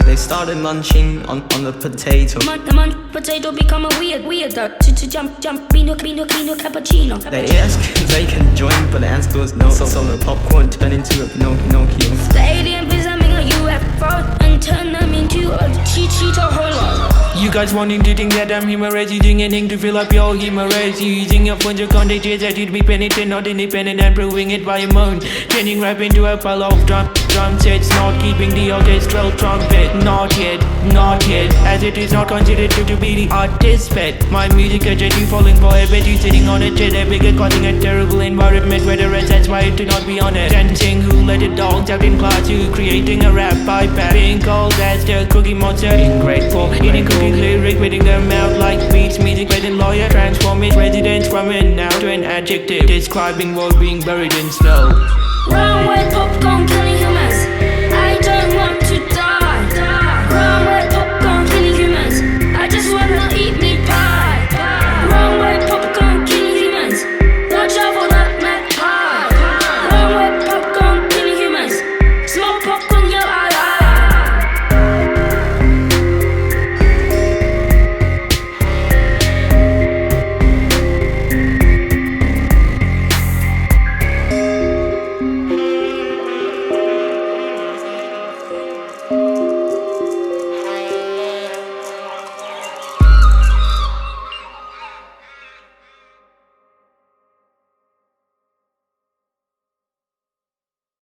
They started munching on the potato. The potato become a weirder. To jump, Pino cappuccino. They asked if they can join, but the answer was no. So the popcorn turned into a Pinocchio. The alien is having a UFO and turn them into a Cheeto Holo. You guys wanting to think that I'm humorous, using anything to fill up your humorous. You using your phone to contact that you'd be penitent, not independent, and proving it by your own. Turning rap into a pile of drum sets, not keeping the orchestral trumpet. Not yet, as it is not considered to be the artist's pet. My music is you falling for a bed, you sitting on a chair, a bigger causing a terrible environment where the rest that's why to not be honest. Dancing who let the dogs out in class 2, creating a rap iPad, being called as the cookie monster in grade 4. Eating cookie lyric, wetting their mouth like beats, music wedding lawyer, transforming residents from a noun to an adjective, describing world being buried in snow. Runaway popcorn.